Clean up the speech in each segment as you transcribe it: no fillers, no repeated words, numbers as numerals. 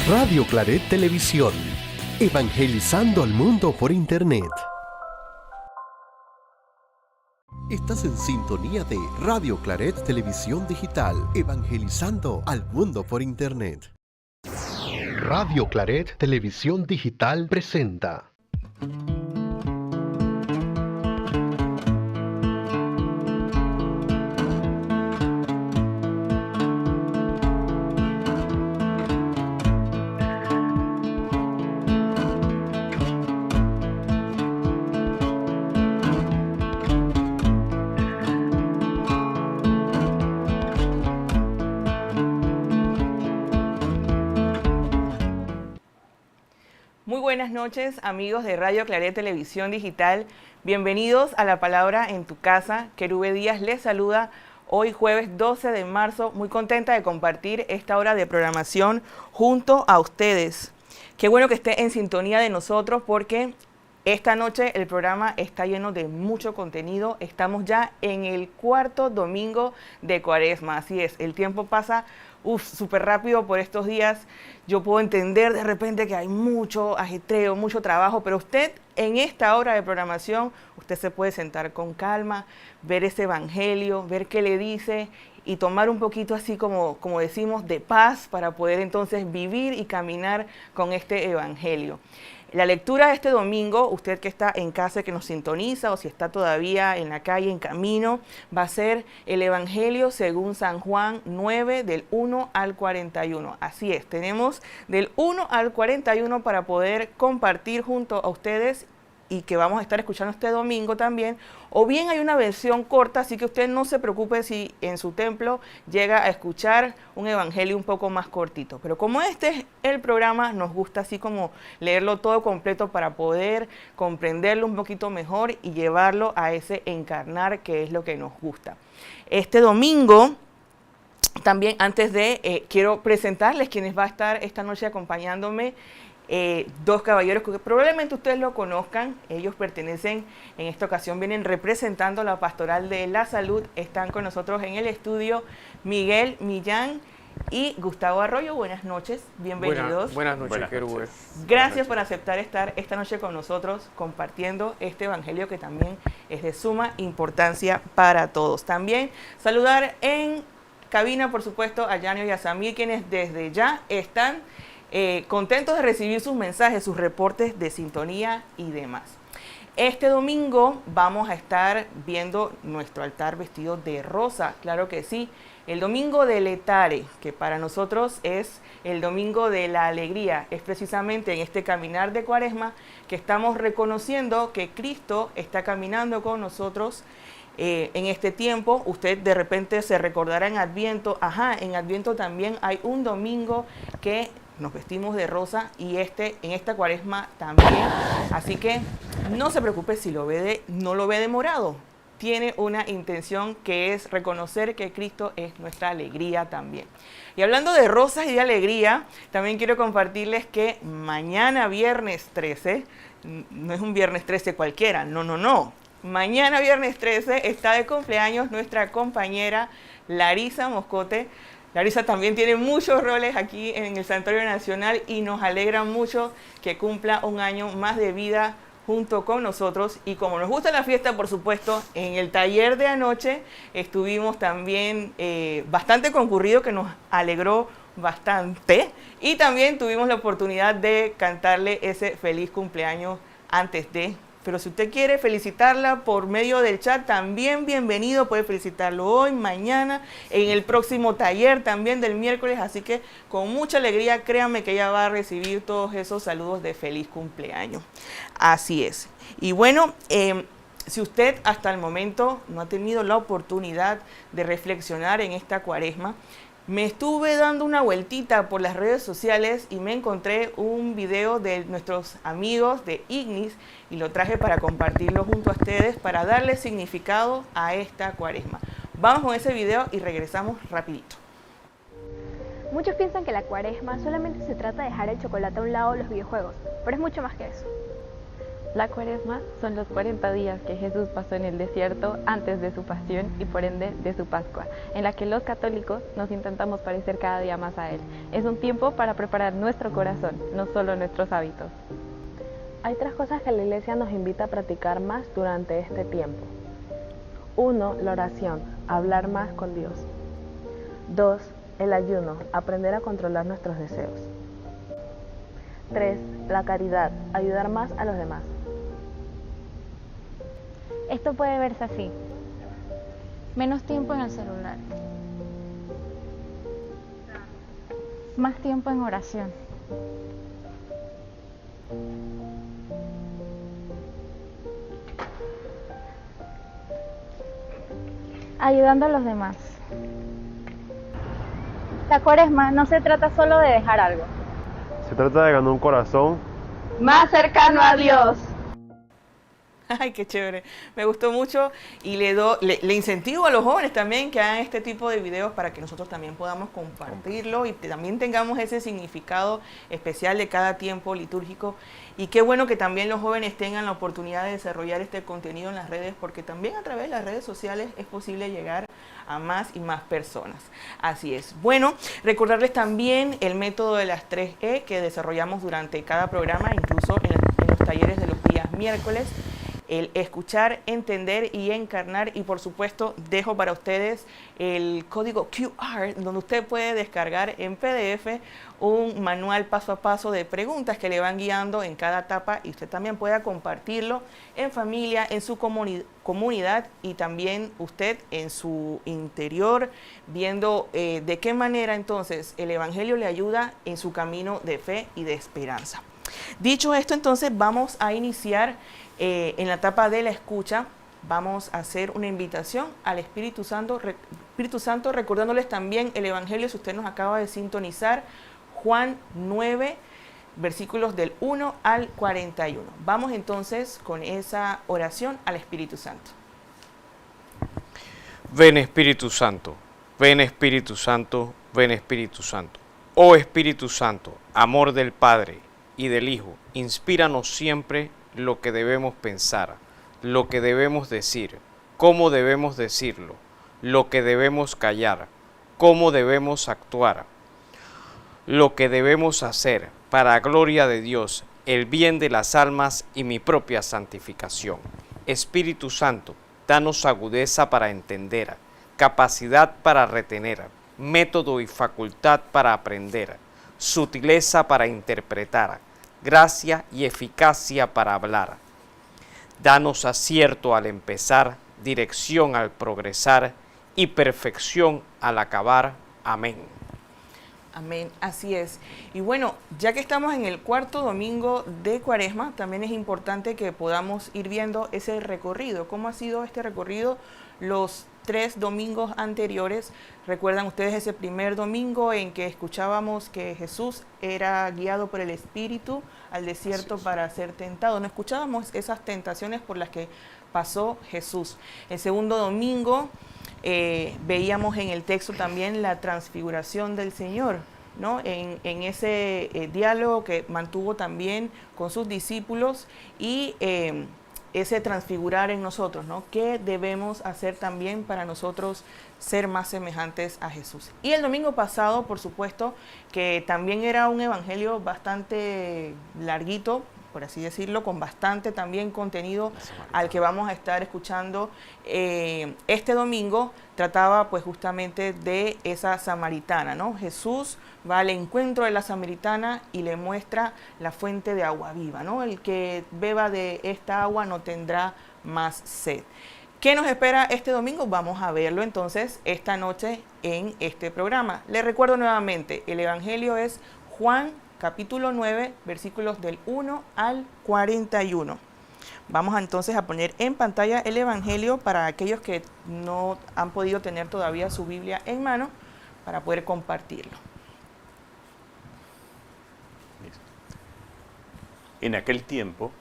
Radio Claret Televisión, evangelizando al mundo por Internet. Estás en sintonía de Radio Claret Televisión Digital, evangelizando al mundo por Internet. Radio Claret Televisión Digital presenta. Buenas noches, amigos de Radio Claret Televisión Digital. Bienvenidos a La Palabra en tu Casa. Querube Díaz les saluda hoy jueves 12 de marzo. Muy contenta de compartir esta hora de programación junto a ustedes. Qué bueno que esté en sintonía de nosotros porque esta noche el programa está lleno de mucho contenido. Estamos ya en el cuarto domingo de Cuaresma. Así es, el tiempo pasa súper rápido por estos días. Yo puedo entender de repente que hay mucho ajetreo, mucho trabajo, pero usted en esta hora de programación, usted se puede sentar con calma, ver ese evangelio, ver qué le dice y tomar un poquito así como decimos de paz para poder entonces vivir y caminar con este evangelio. La lectura de este domingo, usted que está en casa, que nos sintoniza o si está todavía en la calle, en camino, va a ser el Evangelio según San Juan 9, del 1 al 41. Así es, tenemos del 1 al 41 para poder compartir junto a ustedes y que vamos a estar escuchando este domingo también, o bien hay una versión corta, así que usted no se preocupe si en su templo llega a escuchar un evangelio un poco más cortito, pero como este es el programa, nos gusta así como leerlo todo completo para poder comprenderlo un poquito mejor y llevarlo a ese encarnar que es lo que nos gusta. Este domingo, también antes de, quiero presentarles quienes va a estar esta noche acompañándome. Dos caballeros que probablemente ustedes lo conozcan. Ellos pertenecen, en esta ocasión vienen representando la Pastoral de la Salud. Están con nosotros en el estudio Miguel Millán y Gustavo Arroyo. Buenas noches, bienvenidos. Buenas noches, Querube. Gracias por aceptar estar esta noche con nosotros compartiendo este evangelio que también es de suma importancia para todos. También saludar en cabina, por supuesto, a Yanio y a Samir, quienes desde ya están contentos de recibir sus mensajes, sus reportes de sintonía y demás. Este domingo vamos a estar viendo nuestro altar vestido de rosa, claro que sí. El domingo del Letare, que para nosotros es el domingo de la alegría, es precisamente en este caminar de Cuaresma que estamos reconociendo que Cristo está caminando con nosotros en este tiempo. Usted de repente se recordará en Adviento, en Adviento también hay un domingo que nos vestimos de rosa y en esta Cuaresma también, así que no se preocupe si no lo ve de morado, tiene una intención que es reconocer que Cristo es nuestra alegría también. Y hablando de rosas y de alegría, también quiero compartirles que mañana viernes 13, no es un viernes 13 cualquiera, no. Mañana viernes 13 está de cumpleaños nuestra compañera Larisa Moscote. Larisa también tiene muchos roles aquí en el Santuario Nacional y nos alegra mucho que cumpla un año más de vida junto con nosotros. Y como nos gusta la fiesta, por supuesto, en el taller de anoche estuvimos también bastante concurrido, que nos alegró bastante. Y también tuvimos la oportunidad de cantarle ese feliz cumpleaños antes de. Pero si usted quiere felicitarla por medio del chat, también bienvenido. Puede felicitarlo hoy, mañana, en el próximo taller también del miércoles. Así que con mucha alegría, créanme que ella va a recibir todos esos saludos de feliz cumpleaños. Así es. Y bueno, si usted hasta el momento no ha tenido la oportunidad de reflexionar en esta Cuaresma, me estuve dando una vueltita por las redes sociales y me encontré un video de nuestros amigos de Ignis y lo traje para compartirlo junto a ustedes para darle significado a esta Cuaresma. Vamos con ese video y regresamos rapidito. Muchos piensan que la Cuaresma solamente se trata de dejar el chocolate a un lado o los videojuegos, pero es mucho más que eso. La Cuaresma son los 40 días que Jesús pasó en el desierto antes de su pasión y por ende de su Pascua, en la que los católicos nos intentamos parecer cada día más a Él. Es un tiempo para preparar nuestro corazón, no solo nuestros hábitos. Hay 3 cosas que la Iglesia nos invita a practicar más durante este tiempo. 1. La oración, hablar más con Dios. 2. El ayuno, aprender a controlar nuestros deseos. 3. La caridad, ayudar más a los demás. Esto puede verse así. Menos tiempo en el celular. Más tiempo en oración. Ayudando a los demás. La Cuaresma no se trata solo de dejar algo. Se trata de ganar un corazón Más cercano a Dios. Ay, qué chévere. Me gustó mucho y le incentivo a los jóvenes también que hagan este tipo de videos para que nosotros también podamos compartirlo y también tengamos ese significado especial de cada tiempo litúrgico. Y qué bueno que también los jóvenes tengan la oportunidad de desarrollar este contenido en las redes, porque también a través de las redes sociales es posible llegar a más y más personas. Así es. Bueno, recordarles también el método de las 3E que desarrollamos durante cada programa, incluso en los talleres de los días miércoles. El escuchar, entender y encarnar, y por supuesto dejo para ustedes el código QR donde usted puede descargar en PDF un manual paso a paso de preguntas que le van guiando en cada etapa, y usted también pueda compartirlo en familia, en su comunidad y también usted en su interior, viendo de qué manera entonces el Evangelio le ayuda en su camino de fe y de esperanza. Dicho esto, entonces vamos a iniciar en la etapa de la escucha. Vamos a hacer una invitación al Espíritu Santo, recordándoles también el Evangelio, si usted nos acaba de sintonizar, Juan 9, versículos del 1 al 41. Vamos entonces con esa oración al Espíritu Santo. Ven Espíritu Santo, ven Espíritu Santo, ven Espíritu Santo. Oh Espíritu Santo, amor del Padre y del Hijo, inspíranos siempre lo que debemos pensar, lo que debemos decir, cómo debemos decirlo, lo que debemos callar, cómo debemos actuar, lo que debemos hacer para gloria de Dios, el bien de las almas y mi propia santificación. Espíritu Santo, danos agudeza para entender, capacidad para retener, método y facultad para aprender, sutileza para interpretar, gracia y eficacia para hablar. Danos acierto al empezar, dirección al progresar y perfección al acabar. Amén. Amén, así es. Y bueno, ya que estamos en el cuarto domingo de Cuaresma, también es importante que podamos ir viendo ese recorrido. ¿Cómo ha sido este recorrido los 3 domingos anteriores? ¿Recuerdan ustedes ese primer domingo en que escuchábamos que Jesús era guiado por el Espíritu al desierto para ser tentado? No escuchábamos esas tentaciones por las que pasó Jesús. El segundo domingo veíamos en el texto también la transfiguración del Señor, ¿no? En ese diálogo que mantuvo también con sus discípulos y ese transfigurar en nosotros, ¿no? ¿Qué debemos hacer también para nosotros ser más semejantes a Jesús? Y el domingo pasado, por supuesto, que también era un evangelio bastante larguito, por así decirlo, con bastante también contenido al que vamos a estar escuchando este domingo. Trataba pues justamente de esa samaritana, ¿no? Jesús va al encuentro de la samaritana y le muestra la fuente de agua viva, ¿no? El que beba de esta agua no tendrá más sed. ¿Qué nos espera este domingo? Vamos a verlo entonces esta noche en este programa. Les recuerdo nuevamente, el evangelio es Juan capítulo 9, versículos del 1 al 41. Vamos entonces a poner en pantalla el evangelio para aquellos que no han podido tener todavía su Biblia en mano para poder compartirlo. En aquel tiempo,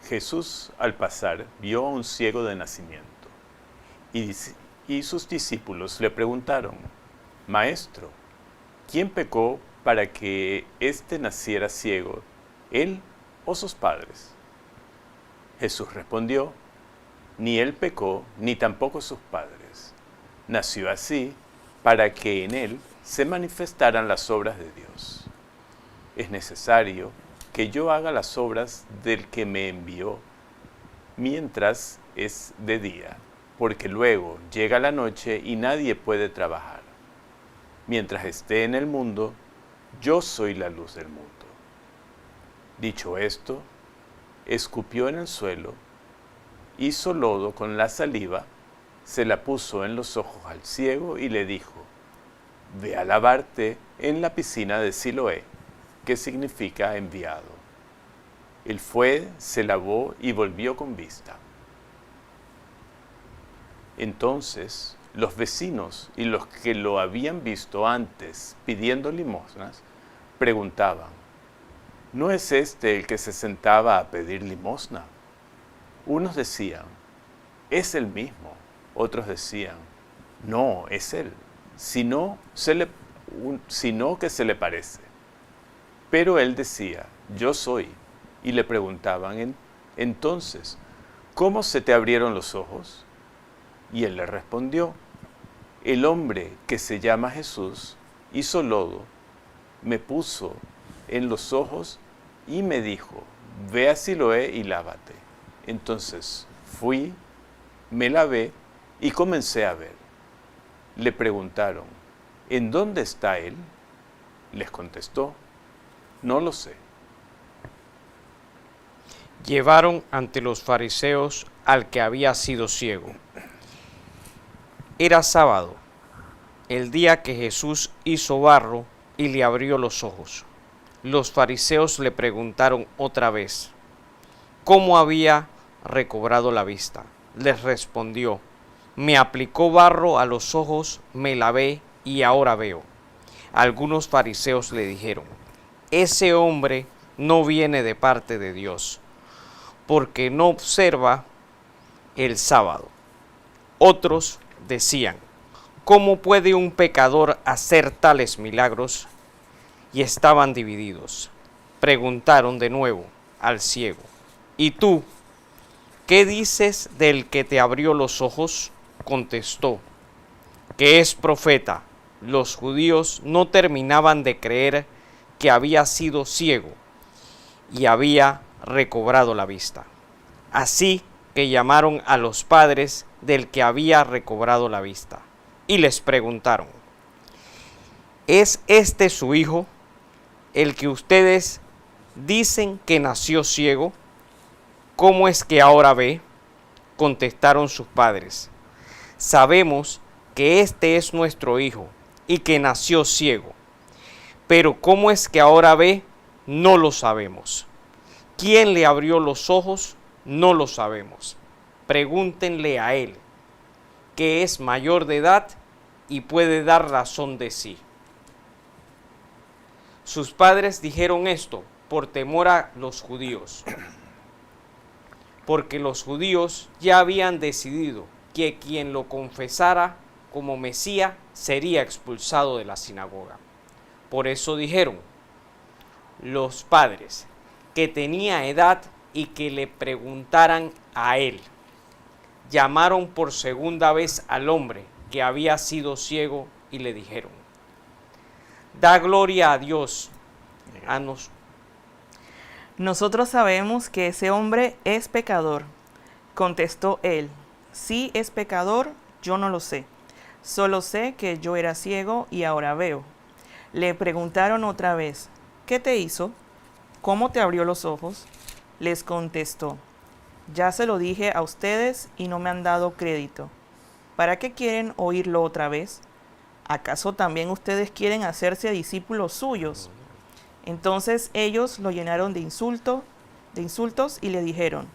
Jesús al pasar vio a un ciego de nacimiento y sus discípulos le preguntaron: Maestro, ¿quién pecó para que éste naciera ciego, él o sus padres? Jesús respondió, ni él pecó, ni tampoco sus padres. Nació así para que en él se manifestaran las obras de Dios. Es necesario que yo haga las obras del que me envió mientras es de día, porque luego llega la noche y nadie puede trabajar. Mientras esté en el mundo, yo soy la luz del mundo. Dicho esto, escupió en el suelo, hizo lodo con la saliva, se la puso en los ojos al ciego y le dijo, ve a lavarte en la piscina de Siloé, que significa enviado. Él fue, se lavó y volvió con vista. Entonces, los vecinos y los que lo habían visto antes pidiendo limosnas, preguntaban, ¿no es este el que se sentaba a pedir limosna? Unos decían, es el mismo. Otros decían, no, es él, sino que se le parece. Pero él decía, yo soy. Y le preguntaban, entonces, ¿cómo se te abrieron los ojos? Y él le respondió, el hombre que se llama Jesús hizo lodo, me puso en los ojos y me dijo, ve a Siloé y lávate. Entonces fui, me lavé y comencé a ver. Le preguntaron, ¿en dónde está él? Les contestó, no lo sé. Llevaron ante los fariseos al que había sido ciego. Era sábado, el día que Jesús hizo barro y le abrió los ojos. Los fariseos le preguntaron otra vez, ¿cómo había recobrado la vista? Les respondió, me aplicó barro a los ojos, me lavé y ahora veo. Algunos fariseos le dijeron, ese hombre no viene de parte de Dios, porque no observa el sábado. Otros decían, ¿cómo puede un pecador hacer tales milagros? Y estaban divididos. Preguntaron de nuevo al ciego, ¿y tú, qué dices del que te abrió los ojos? Contestó, que es profeta. Los judíos no terminaban de creer que había sido ciego y había recobrado la vista. Así que llamaron a los padres del que había recobrado la vista y les preguntaron, ¿es este su hijo, el que ustedes dicen que nació ciego? ¿Cómo es que ahora ve? Contestaron sus padres, sabemos que este es nuestro hijo y que nació ciego, pero ¿cómo es que ahora ve? No lo sabemos. ¿Quién le abrió los ojos? No lo sabemos. Pregúntenle a él, que es mayor de edad y puede dar razón de sí. Sus padres dijeron esto por temor a los judíos, porque los judíos ya habían decidido que quien lo confesara como Mesías sería expulsado de la sinagoga. Por eso dijeron los padres que tenía edad y que le preguntaran a él. Llamaron por segunda vez al hombre que había sido ciego y le dijeron, da gloria a Dios. Nosotros sabemos que ese hombre es pecador. Contestó él, sí es pecador, yo no lo sé. Solo sé que yo era ciego y ahora veo. Le preguntaron otra vez, ¿qué te hizo? ¿Cómo te abrió los ojos? Les contestó, ya se lo dije a ustedes y no me han dado crédito. ¿Para qué quieren oírlo otra vez? ¿Acaso también ustedes quieren hacerse discípulos suyos? Entonces ellos lo llenaron de insultos y le dijeron,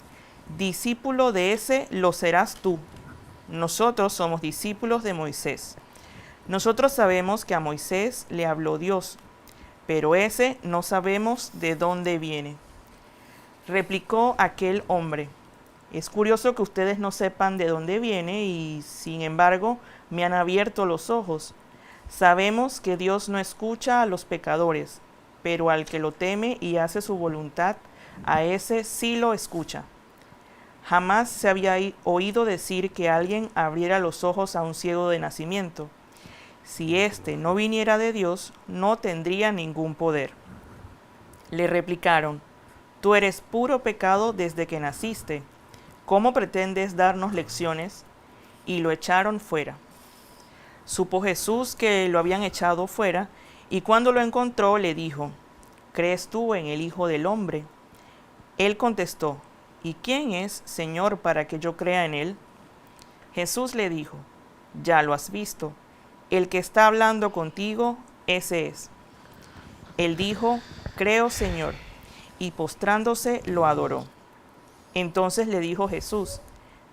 discípulo de ese lo serás tú. Nosotros somos discípulos de Moisés. Nosotros sabemos que a Moisés le habló Dios, pero ese no sabemos de dónde viene. Replicó aquel hombre, es curioso que ustedes no sepan de dónde viene y sin embargo me han abierto los ojos. Sabemos que Dios no escucha a los pecadores, pero al que lo teme y hace su voluntad, a ese sí lo escucha. Jamás se había oído decir que alguien abriera los ojos a un ciego de nacimiento. Si éste no viniera de Dios, no tendría ningún poder. Le replicaron: tú eres puro pecado desde que naciste. ¿Cómo pretendes darnos lecciones? Y lo echaron fuera. Supo Jesús que lo habían echado fuera, y cuando lo encontró le dijo: ¿crees tú en el Hijo del Hombre? Él contestó: ¿y quién es, Señor, para que yo crea en él? Jesús le dijo: ya lo has visto. El que está hablando contigo, ese es. Él dijo: creo, Señor, y postrándose lo adoró. Entonces le dijo Jesús: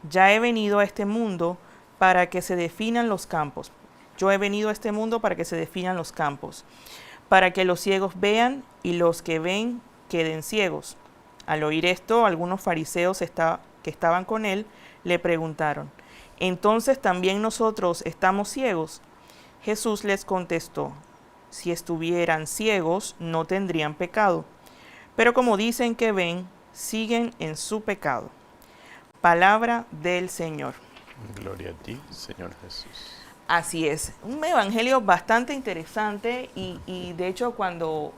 ya he venido a este mundo para que se definan los campos. Yo he venido a este mundo para que se definan los campos, para que los ciegos vean y los que ven queden ciegos. Al oír esto, algunos fariseos que estaban con él le preguntaron: ¿entonces también nosotros estamos ciegos? Jesús les contestó: si estuvieran ciegos, no tendrían pecado. Pero como dicen que ven, siguen en su pecado. Palabra del Señor. Gloria a ti, Señor Jesús. Así es, un evangelio bastante interesante y de hecho cuando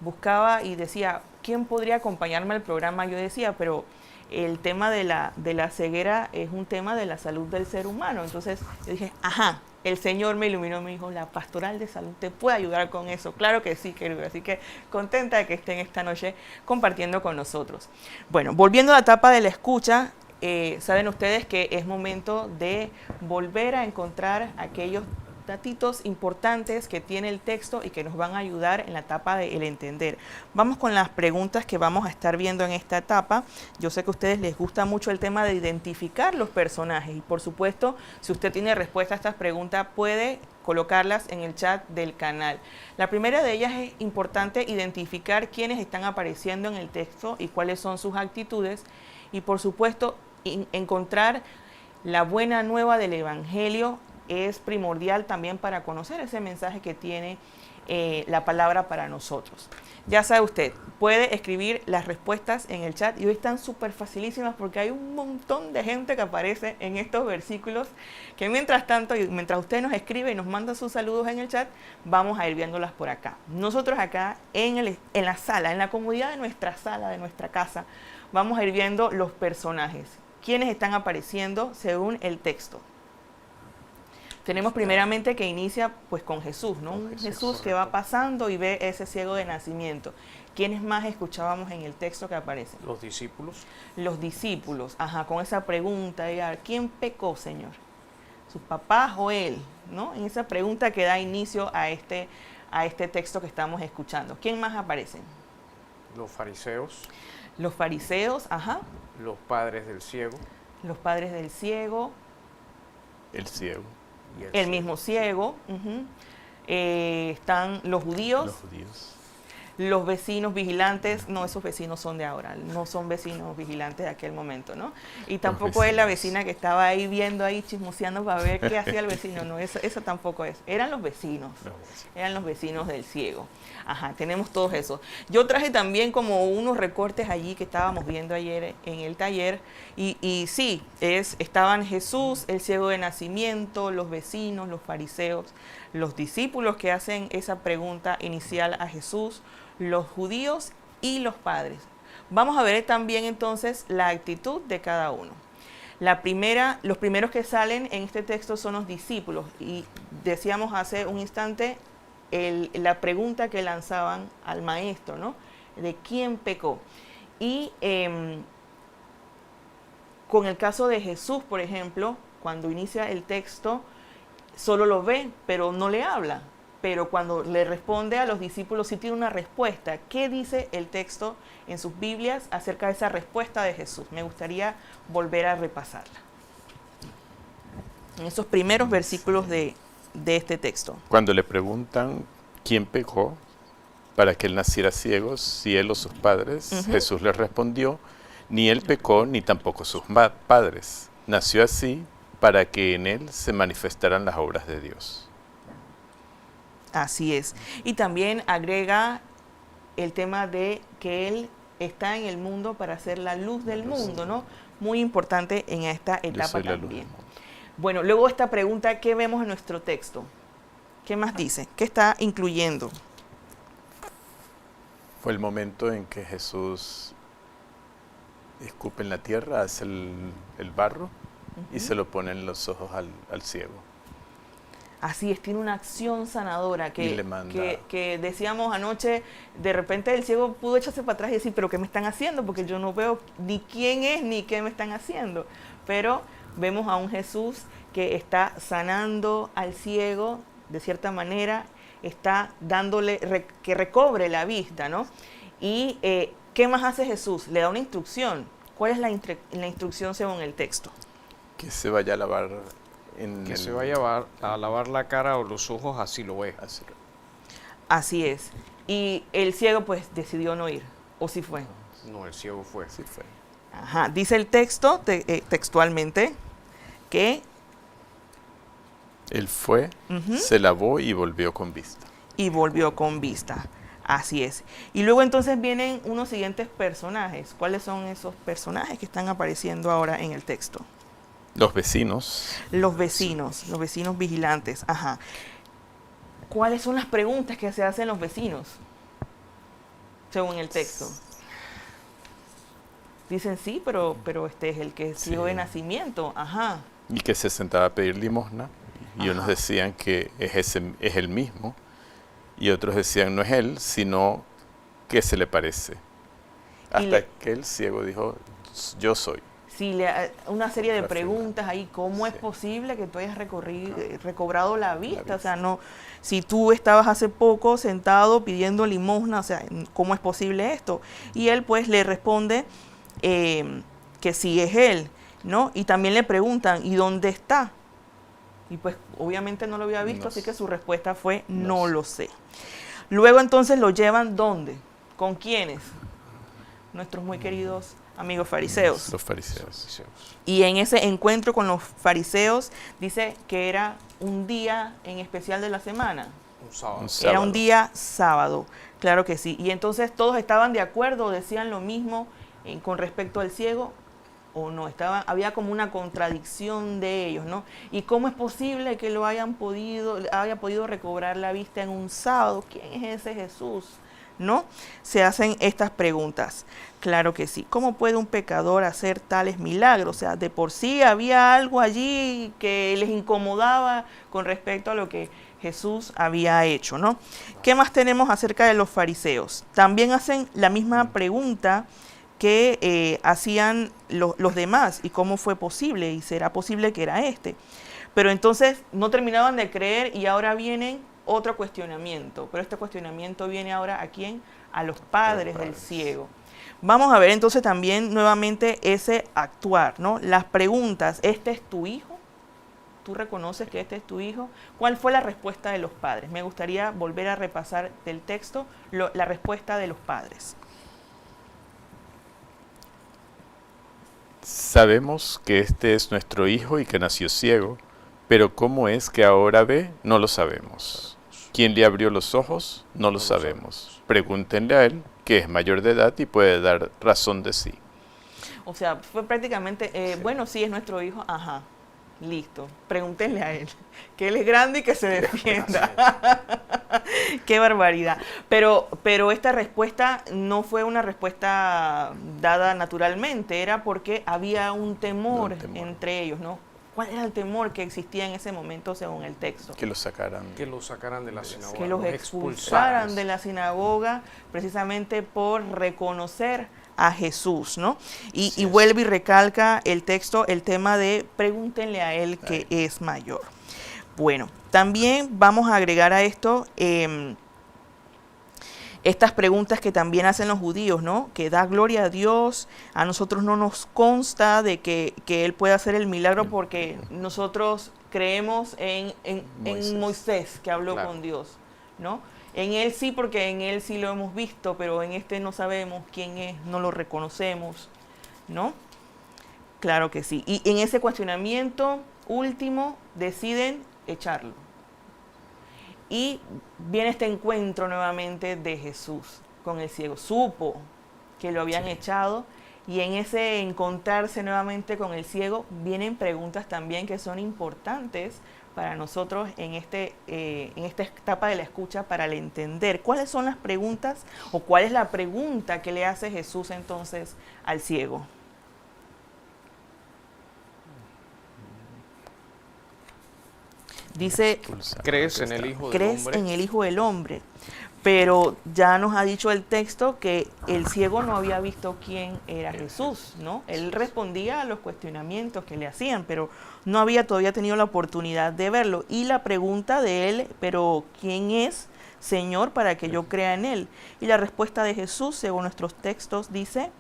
buscaba y decía, ¿quién podría acompañarme al programa? Yo decía, pero el tema de la ceguera es un tema de la salud del ser humano. Entonces yo dije, ajá, el Señor me iluminó, me dijo, la pastoral de salud te puede ayudar con eso. Claro que sí, querido. Así que contenta de que estén esta noche compartiendo con nosotros. Bueno, volviendo a la etapa de la escucha, saben ustedes que es momento de volver a encontrar aquellos datitos importantes que tiene el texto y que nos van a ayudar en la etapa del entender. Vamos con las preguntas que vamos a estar viendo en esta etapa. Yo sé que a ustedes les gusta mucho el tema de identificar los personajes y por supuesto, si usted tiene respuesta a estas preguntas, puede colocarlas en el chat del canal. La primera de ellas es importante identificar quiénes están apareciendo en el texto y cuáles son sus actitudes y por supuesto encontrar la buena nueva del Evangelio es primordial también para conocer ese mensaje que tiene la palabra para nosotros. Ya sabe usted, puede escribir las respuestas en el chat y hoy están súper facilísimas porque hay un montón de gente que aparece en estos versículos que mientras tanto, y mientras usted nos escribe y nos manda sus saludos en el chat, vamos a ir viéndolas por acá. Nosotros acá en la sala, en la comodidad de nuestra sala, de nuestra casa, vamos a ir viendo los personajes, quiénes están apareciendo según el texto. Tenemos primeramente que inicia pues con Jesús, ¿no? Un Jesús que va pasando y ve ese ciego de nacimiento. ¿Quiénes más escuchábamos en el texto que aparecen? Los discípulos. Los discípulos, ajá, con esa pregunta, ¿quién pecó, Señor? ¿Sus papás o él? ¿No? En esa pregunta que da inicio a este texto que estamos escuchando. ¿Quién más aparece? Los fariseos. Los fariseos, ajá. Los padres del ciego. Los padres del ciego. El ciego. El mismo ciego. Están los judíos. Los judíos. Los vecinos vigilantes, no, esos vecinos son de ahora, no son vecinos vigilantes de aquel momento, ¿no? Y tampoco es la vecina que estaba ahí viendo, ahí chismoseando para ver qué hacía el vecino, no, eso tampoco es. Eran los vecinos del ciego. Ajá, tenemos todos esos. Yo traje también como unos recortes allí que estábamos viendo ayer en el taller, y sí, estaban Jesús, el ciego de nacimiento, los vecinos, los fariseos, los discípulos que hacen esa pregunta inicial a Jesús, los judíos y los padres. Vamos a ver también entonces la actitud de cada uno. Los primeros que salen en este texto son los discípulos y decíamos hace un instante la pregunta que lanzaban al maestro, ¿no? De quién pecó. Y con el caso de Jesús, por ejemplo, cuando inicia el texto, solo lo ve, pero no le habla. Pero cuando le responde a los discípulos, sí tiene una respuesta. ¿Qué dice el texto en sus Biblias acerca de esa respuesta de Jesús? Me gustaría volver a repasarla. En esos primeros versículos de este texto. Cuando le preguntan quién pecó para que él naciera ciego, si él o sus padres, Jesús les respondió, ni él pecó ni tampoco sus padres. Nació así para que en él se manifestaran las obras de Dios. Así es. Y también agrega el tema de que él está en el mundo para ser la luz del mundo, ¿no? muy importante en esta etapa soy la luz también. del mundo. Bueno, luego esta pregunta, ¿qué vemos en nuestro texto? ¿Qué más dice? ¿Qué está incluyendo? Fue el momento en que Jesús escupe en la tierra, hace el barro y se lo pone en los ojos al ciego. Así es, tiene una acción sanadora Y le manda. que decíamos anoche, de repente el ciego pudo echarse para atrás y decir, pero ¿qué me están haciendo? Porque yo no veo ni quién es ni qué me están haciendo. Pero vemos a un Jesús que está sanando al ciego de cierta manera, está dándole que recobre la vista, ¿no? Y ¿qué más hace Jesús? Le da una instrucción. ¿Cuál es la instrucción según el texto? Que se vaya a lavar Se vaya a lavar la cara o los ojos, así lo ve. Así es. Y el ciego pues decidió no ir, ¿o sí fue? No, el ciego fue. Sí fue. Ajá. Dice el texto, textualmente, que... Él fue, se lavó y volvió con vista. Y volvió con vista. Así es. Y luego entonces vienen unos siguientes personajes. ¿Cuáles son esos personajes que están apareciendo ahora en el texto? Los vecinos. Los vecinos vigilantes. Ajá. ¿Cuáles son las preguntas que se hacen los vecinos? Según el texto. Dicen sí, pero este es el que es ciego de nacimiento. Ajá. Y que se sentaba a pedir limosna. Y unos Ajá. decían que es el mismo. Y otros decían no es él, sino que se le parece. Hasta que el ciego dijo, yo soy. Sí, una serie de La preguntas ahí. ¿Cómo es Sí. posible que tú hayas recobrado la vista? O sea, no, si tú estabas hace poco sentado pidiendo limosna, o sea, ¿cómo es posible esto? Y él pues le responde que sí es él, ¿no? Y también le preguntan, ¿y dónde está? Y pues obviamente no lo había visto, No así sé. que su respuesta fue, No no sé. lo sé. Luego entonces lo llevan, ¿dónde? ¿Con quiénes? Nuestros muy queridos amigos fariseos. Los fariseos. Y en ese encuentro con los fariseos dice que era un día en especial de la semana. Un sábado. Un Era sábado. un día sábado, claro que sí. Y entonces todos estaban de acuerdo, decían lo mismo con respecto al ciego, o no, había como una contradicción de ellos, ¿no? ¿Y cómo es posible que haya podido recobrar la vista en un sábado? ¿Quién es ese Jesús? ¿No? Se hacen estas preguntas. Claro que sí. ¿Cómo puede un pecador hacer tales milagros? O sea, de por sí había algo allí que les incomodaba con respecto a lo que Jesús había hecho, ¿no? ¿Qué más tenemos acerca de los fariseos? También hacen la misma pregunta que hacían los demás, y cómo fue posible, y será posible que era este. Pero entonces no terminaban de creer y ahora viene otro cuestionamiento, pero este cuestionamiento viene ahora ¿a quién? A los padres del ciego. Vamos a ver entonces también nuevamente ese actuar, ¿no? Las preguntas, ¿este es tu hijo? ¿Tú reconoces que este es tu hijo? ¿Cuál fue la respuesta de los padres? Me gustaría volver a repasar del texto la respuesta de los padres. Sabemos que este es nuestro hijo y que nació ciego, pero cómo es que ahora ve, no lo sabemos. ¿Quién le abrió los ojos? No lo sabemos. Pregúntenle a él, que es mayor de edad y puede dar razón de sí. O sea, fue prácticamente, bueno, sí, es nuestro hijo, ajá, listo. Pregúntenle a él, que él es grande y que se defienda. Qué barbaridad. Pero esta respuesta no fue una respuesta dada naturalmente, era porque había un temor entre ellos, ¿no? ¿Cuál era el temor que existía en ese momento según el texto? Que lo sacaran. Que los sacaran de la sinagoga. Que los expulsaran de la sinagoga precisamente por reconocer a Jesús, ¿no? Y vuelve y recalca el texto, el tema de pregúntenle a él que es mayor. Bueno, también vamos a agregar a esto estas preguntas que también hacen los judíos, ¿no? Que da gloria a Dios, a nosotros no nos consta de que Él pueda hacer el milagro porque nosotros creemos en Moisés que habló con Dios, ¿no? En Él sí, porque en Él sí lo hemos visto, pero en este no sabemos quién es, no lo reconocemos, ¿no? Claro que sí. Y en ese cuestionamiento último deciden echarlo. Y viene este encuentro nuevamente de Jesús con el ciego. Supo que lo habían echado Y en ese encontrarse nuevamente con el ciego, vienen preguntas también que son importantes para nosotros en esta etapa de la escucha, para el entender. ¿Cuáles son las preguntas o cuál es la pregunta que le hace Jesús entonces al ciego? Dice, ¿crees en el Hijo del ¿crees Hombre? en el Hijo del Hombre? Pero ya nos ha dicho el texto que el ciego no había visto quién era Jesús, ¿no? Él respondía a los cuestionamientos que le hacían, pero no había todavía tenido la oportunidad de verlo. Y la pregunta de él, pero ¿quién es, Señor, para que yo crea en él? Y la respuesta de Jesús, según nuestros textos, dice,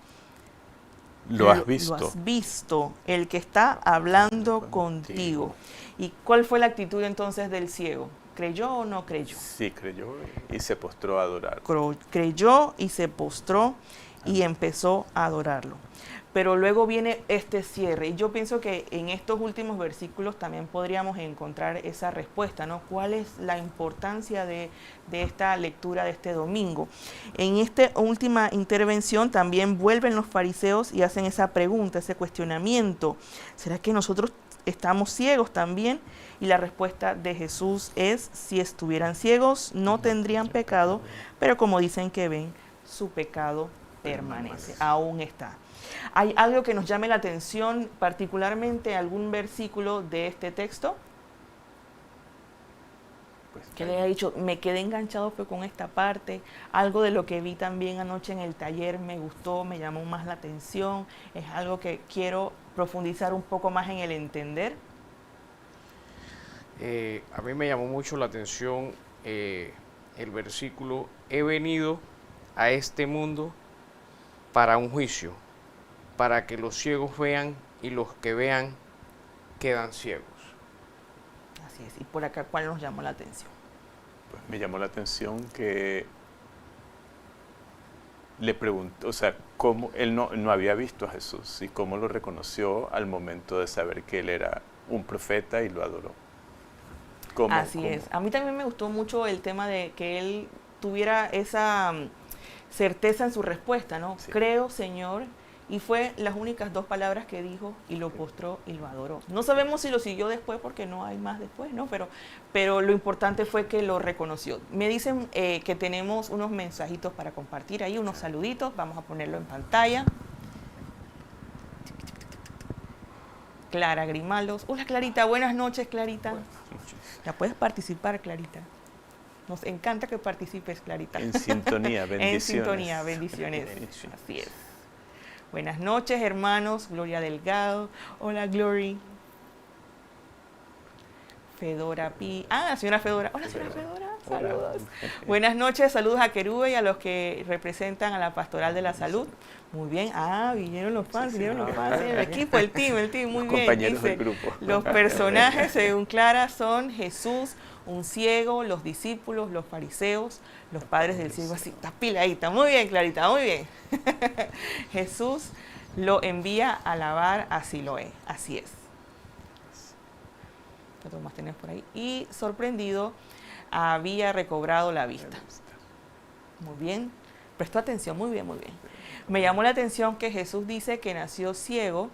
¿Lo has visto? Lo has visto, el que está hablando contigo. ¿Y cuál fue la actitud entonces del ciego? ¿Creyó o no creyó? Sí, creyó y se postró a adorar. Creyó y se postró y empezó a adorarlo. Pero luego viene este cierre. Y yo pienso que en estos últimos versículos también podríamos encontrar esa respuesta, ¿no? ¿Cuál es la importancia de esta lectura de este domingo? En esta última intervención también vuelven los fariseos y hacen esa pregunta, ese cuestionamiento. ¿Será que nosotros estamos ciegos también? Y la respuesta de Jesús es, si estuvieran ciegos no tendrían pecado, pero como dicen que ven, su pecado permanece, aún está. ¿Hay algo que nos llame la atención, particularmente algún versículo de este texto? Que le haya dicho, me quedé enganchado fue con esta parte, algo de lo que vi también anoche en el taller me gustó, me llamó más la atención, es algo que quiero profundizar un poco más en el entender. A mí me llamó mucho la atención el versículo, he venido a este mundo para un juicio, para que los ciegos vean y los que vean quedan ciegos. Así es, y por acá, ¿cuál nos llamó la atención? Pues me llamó la atención que le preguntó, o sea, cómo él no había visto a Jesús y cómo lo reconoció al momento de saber que él era un profeta y lo adoró. Así es. A mí también me gustó mucho el tema de que él tuviera esa certeza en su respuesta, ¿no? Sí. Creo, Señor, y fue las únicas dos palabras que dijo y lo postró y lo adoró. No sabemos si lo siguió después porque no hay más después, ¿no? Pero lo importante fue que lo reconoció. Me dicen que tenemos unos mensajitos para compartir ahí, unos saluditos, vamos a ponerlo en pantalla. Clara Grimaldos. Hola Clarita, buenas noches Clarita. Buenas noches. Ya puedes participar, Clarita. Nos encanta que participes, Clarita. En sintonía, bendiciones. En sintonía, bendiciones. Así es. Buenas noches, hermanos. Gloria Delgado. Hola, Glory. Fedora Pi. Ah, la señora Fedora. Hola, señora Fedora. Saludos. Buenas noches, saludos a Querube y a los que representan a la Pastoral de la Salud. Muy bien. Ah, vinieron los fans, el equipo, el team, muy los bien. Compañeros dice, del grupo. Los personajes, según Clara, son Jesús, un ciego, los discípulos, los fariseos, los padres del ciego. Así, está piladita. Muy bien, Clarita, muy bien. Jesús lo envía a alabar a Siloé. Así es. ¿Qué más tenés por ahí? Y sorprendido, había recobrado la vista. Muy bien. Prestó atención, muy bien, muy bien. Me llamó la atención que Jesús dice que nació ciego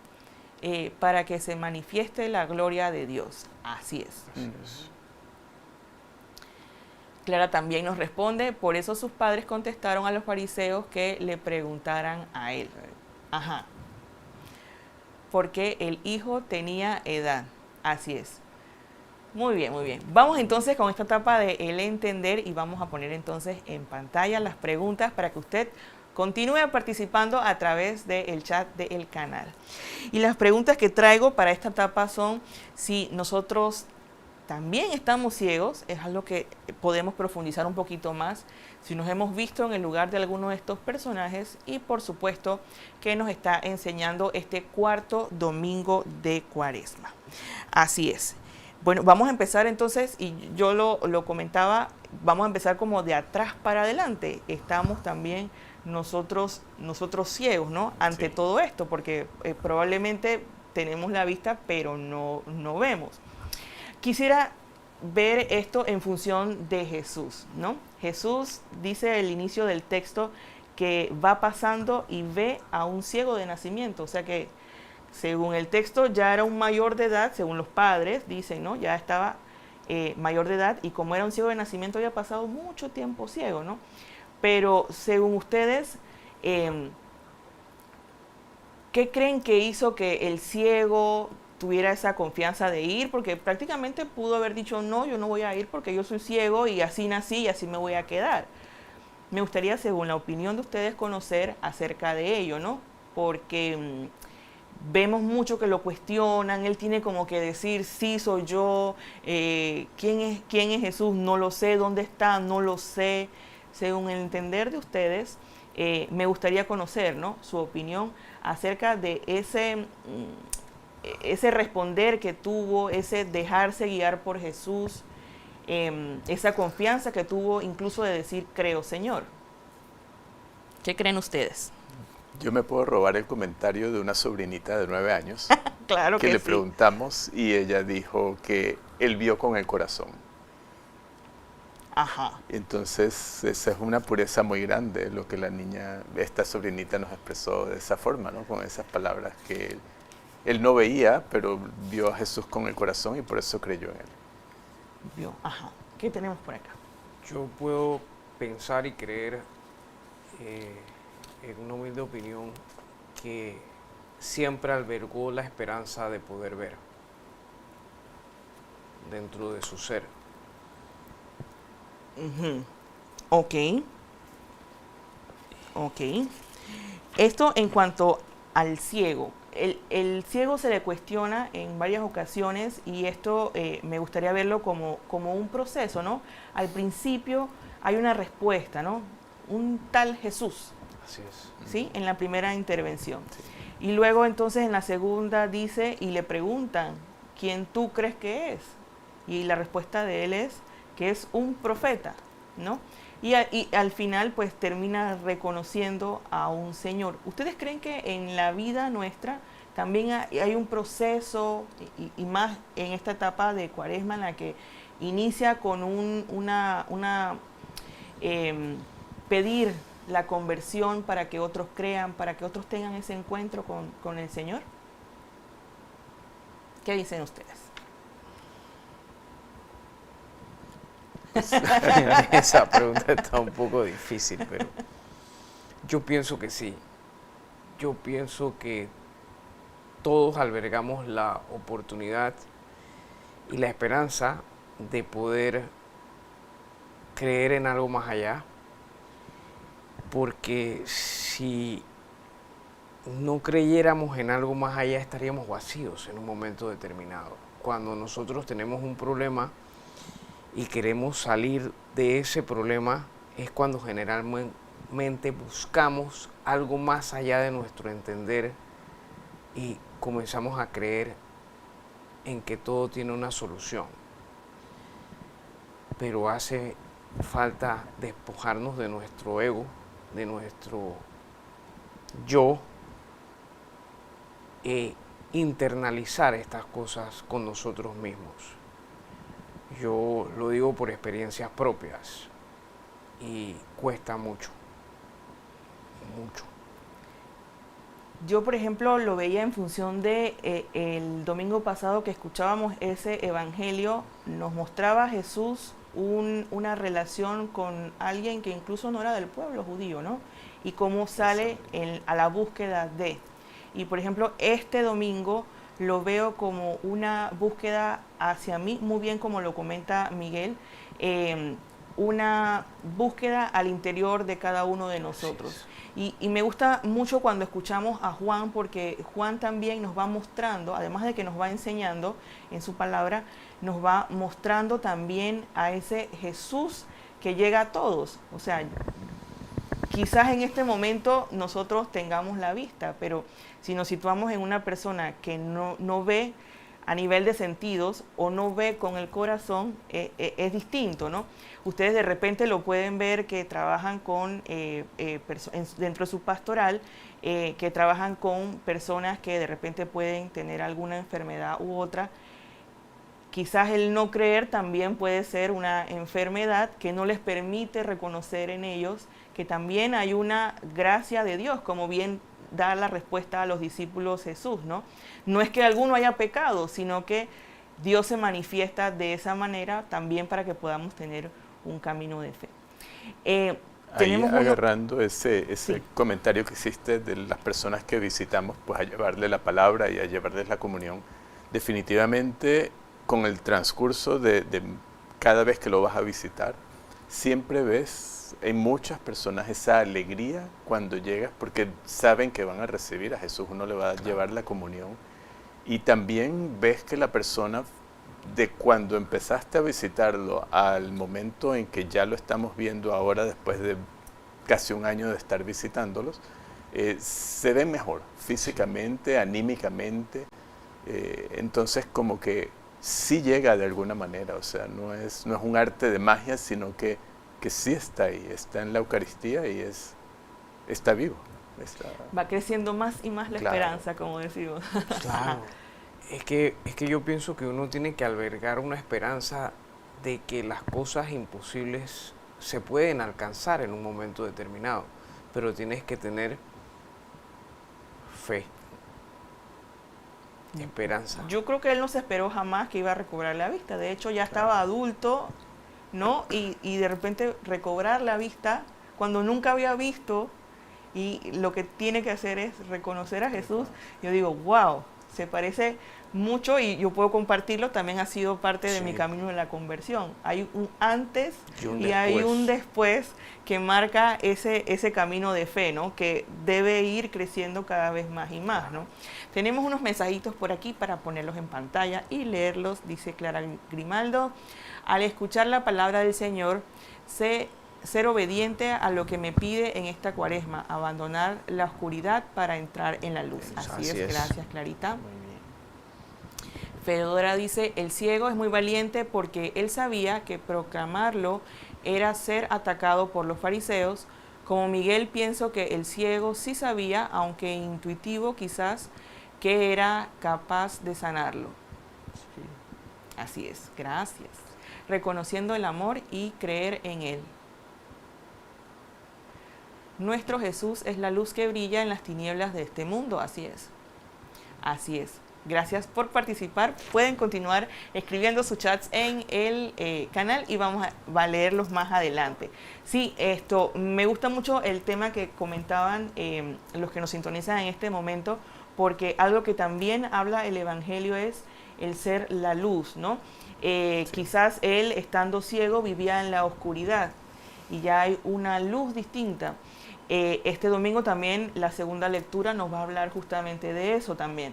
para que se manifieste la gloria de Dios. Así es. Clara también nos responde, por eso sus padres contestaron a los fariseos que le preguntaran a él. Ajá. Porque el hijo tenía edad. Así es. Muy bien, muy bien. Vamos entonces con esta etapa de el entender y vamos a poner entonces en pantalla las preguntas para que usted continúe participando a través del chat del canal. Y las preguntas que traigo para esta etapa son si nosotros también estamos ciegos, es algo que podemos profundizar un poquito más, si nos hemos visto en el lugar de alguno de estos personajes y por supuesto que nos está enseñando este cuarto domingo de Cuaresma. Así es. Bueno, vamos a empezar entonces, y yo lo comentaba, vamos a empezar como de atrás para adelante. Estamos también nosotros ciegos, ¿no? Ante todo esto, porque probablemente tenemos la vista, pero no vemos. Quisiera ver esto en función de Jesús, ¿no? Jesús dice al inicio del texto que va pasando y ve a un ciego de nacimiento. O sea que según el texto ya era un mayor de edad, según los padres dicen, ¿no? Ya estaba mayor de edad, y como era un ciego de nacimiento había pasado mucho tiempo ciego, ¿no? Pero según ustedes, ¿qué creen que hizo que el ciego tuviera esa confianza de ir? Porque prácticamente pudo haber dicho, no, yo no voy a ir porque yo soy ciego y así nací y así me voy a quedar. Me gustaría, según la opinión de ustedes, conocer acerca de ello, ¿no? Porque vemos mucho que lo cuestionan, él tiene como que decir, sí, soy yo, ¿quién es Jesús? No lo sé, ¿dónde está? No lo sé. Según el entender de ustedes, me gustaría conocer, ¿no?, su opinión acerca de ese responder que tuvo, ese dejarse guiar por Jesús, esa confianza que tuvo incluso de decir, creo, Señor. ¿Qué creen ustedes? Yo me puedo robar el comentario de una sobrinita de 9 años Claro que le sí. preguntamos y ella dijo que él vio con el corazón. Ajá. Entonces, esa es una pureza muy grande, lo que la niña, esta sobrinita, nos expresó de esa forma, ¿no? Con esas palabras que él no veía, pero vio a Jesús con el corazón y por eso creyó en él. Vio. Ajá. ¿Qué tenemos por acá? Yo puedo pensar y creer, en una humilde opinión, que siempre albergó la esperanza de poder ver dentro de su ser. Ok. Esto en cuanto al ciego. El ciego se le cuestiona en varias ocasiones, y esto me gustaría verlo como un proceso, ¿no? Al principio hay una respuesta, ¿no? Un tal Jesús. Así es. ¿Sí? En la primera intervención. Sí. Y luego entonces en la segunda dice, y le preguntan, ¿quién tú crees que es? Y la respuesta de él es que es un profeta, ¿no? Y al final pues termina reconociendo a un Señor. ¿Ustedes creen que en la vida nuestra también hay un proceso, y más en esta etapa de Cuaresma, en la que inicia con pedir la conversión para que otros crean, para que otros tengan ese encuentro con el Señor? ¿Qué dicen ustedes? Esa pregunta está un poco difícil, pero yo pienso que sí. Yo pienso que todos albergamos la oportunidad y la esperanza de poder creer en algo más allá, porque si no creyéramos en algo más allá estaríamos vacíos en un momento determinado. Cuando nosotros tenemos un problema y queremos salir de ese problema, es cuando generalmente buscamos algo más allá de nuestro entender y comenzamos a creer en que todo tiene una solución. Pero hace falta despojarnos de nuestro ego, de nuestro yo, e internalizar estas cosas con nosotros mismos. Yo lo digo por experiencias propias y cuesta mucho, mucho. Yo, por ejemplo, lo veía en función de el domingo pasado que escuchábamos ese evangelio, nos mostraba a Jesús una relación con alguien que incluso no era del pueblo judío, ¿no? Y cómo sale a la búsqueda de. Y, por ejemplo, este domingo lo veo como una búsqueda hacia mí, muy bien como lo comenta Miguel, una búsqueda al interior de cada uno de nosotros. Y me gusta mucho cuando escuchamos a Juan, porque Juan también nos va mostrando, además de que nos va enseñando en su palabra, nos va mostrando también a ese Jesús que llega a todos. O sea, quizás en este momento nosotros tengamos la vista, pero si nos situamos en una persona que no ve a nivel de sentidos o no ve con el corazón, es distinto, ¿no? Ustedes de repente lo pueden ver que trabajan con, dentro de su pastoral, que trabajan con personas que de repente pueden tener alguna enfermedad u otra, Quizás el no creer también puede ser una enfermedad que no les permite reconocer en ellos que también hay una gracia de Dios, como bien da la respuesta a los discípulos Jesús, ¿no? No es que alguno haya pecado, sino que Dios se manifiesta de esa manera también para que podamos tener un camino de fe. Ahí agarrando ese comentario que hiciste de las personas que visitamos, pues a llevarle la palabra y a llevarles la comunión, definitivamente con el transcurso de cada vez que lo vas a visitar, siempre ves en muchas personas esa alegría cuando llegas, porque saben que van a recibir a Jesús, uno le va a llevar la comunión. Y también ves que la persona, de cuando empezaste a visitarlo al momento en que ya lo estamos viendo ahora, después de casi un año de estar visitándolos, se ve mejor físicamente, anímicamente. Entonces como que sí llega de alguna manera, o sea, no es un arte de magia, sino que sí está ahí, está en la Eucaristía y está vivo. Va creciendo más y más la esperanza, como decimos. Claro. Es que yo pienso que uno tiene que albergar una esperanza de que las cosas imposibles se pueden alcanzar en un momento determinado, pero tienes que tener fe, esperanza. Yo creo que él no se esperó jamás que iba a recobrar la vista. De hecho, ya estaba adulto, ¿no? Y de repente recobrar la vista cuando nunca había visto, y lo que tiene que hacer es reconocer a Jesús. Yo digo, wow, se parece mucho, y yo puedo compartirlo, también ha sido parte de mi camino de la conversión. Hay un antes y hay un después que marca ese camino de fe, ¿no? Que debe ir creciendo cada vez más y más, ¿no? Tenemos unos mensajitos por aquí para ponerlos en pantalla y leerlos. Dice Clara Grimaldo: al escuchar la palabra del Señor, ser obediente a lo que me pide en esta cuaresma, abandonar la oscuridad para entrar en la luz. Así es, gracias Clarita. Muy bien. Fedora dice: el ciego es muy valiente porque él sabía que proclamarlo era ser atacado por los fariseos. Como Miguel, pienso que el ciego sí sabía, aunque intuitivo quizás, que era capaz de sanarlo. Sí. Así es, gracias. Reconociendo el amor y creer en él. Nuestro Jesús es la luz que brilla en las tinieblas de este mundo. Así es. Así es. Gracias por participar. Pueden continuar escribiendo sus chats en el canal y vamos a leerlos más adelante. Sí, me gusta mucho el tema que comentaban los que nos sintonizan en este momento, porque algo que también habla el Evangelio es el ser la luz, ¿no? Quizás él, estando ciego, vivía en la oscuridad y ya hay una luz distinta. Este domingo también la segunda lectura nos va a hablar justamente de eso también.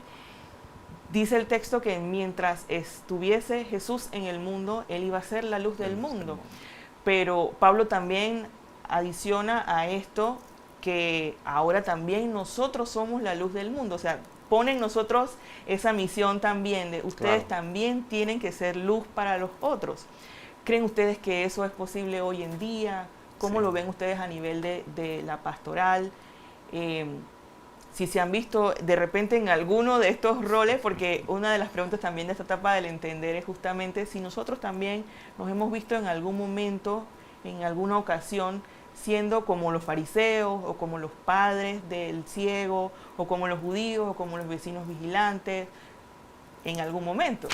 Dice el texto que mientras estuviese Jesús en el mundo, él iba a ser la luz del mundo. Pero Pablo también adiciona a esto que ahora también nosotros somos la luz del mundo. O sea, pone en nosotros esa misión también de ustedes también tienen que ser luz para los otros. ¿Creen ustedes que eso es posible hoy en día? ¿Cómo lo ven ustedes a nivel de la pastoral? Si se han visto de repente en alguno de estos roles, porque una de las preguntas también de esta etapa del entender es justamente si nosotros también nos hemos visto en algún momento, en alguna ocasión, siendo como los fariseos o como los padres del ciego o como los judíos o como los vecinos vigilantes, en algún momento.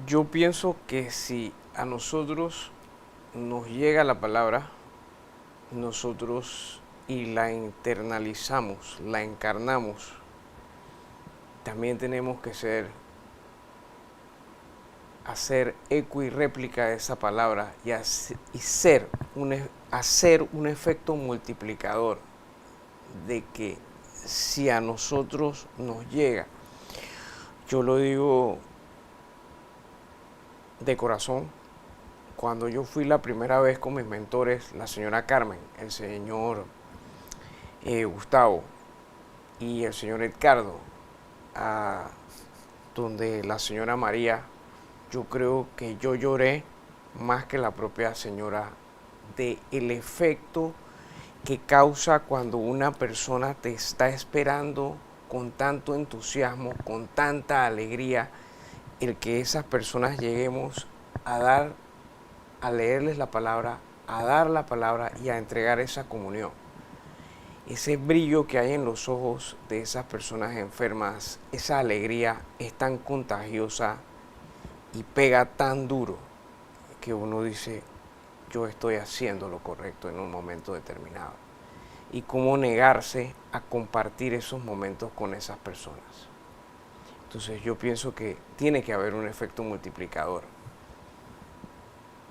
Yo pienso que si a nosotros nos llega la palabra, nosotros y la internalizamos, la encarnamos, también tenemos que hacer eco y réplica de esa palabra y hacer un efecto multiplicador de que si a nosotros nos llega, yo lo digo de corazón, cuando yo fui la primera vez con mis mentores, la señora Carmen, el señor Gustavo y el señor Edgardo, donde la señora María, yo creo que yo lloré más que la propia señora de el efecto que causa cuando una persona te está esperando con tanto entusiasmo, con tanta alegría, el que esas personas lleguemos a leerles la palabra, a dar la palabra y a entregar esa comunión. Ese brillo que hay en los ojos de esas personas enfermas, esa alegría es tan contagiosa y pega tan duro que uno dice, yo estoy haciendo lo correcto en un momento determinado. Y cómo negarse a compartir esos momentos con esas personas. Entonces yo pienso que tiene que haber un efecto multiplicador.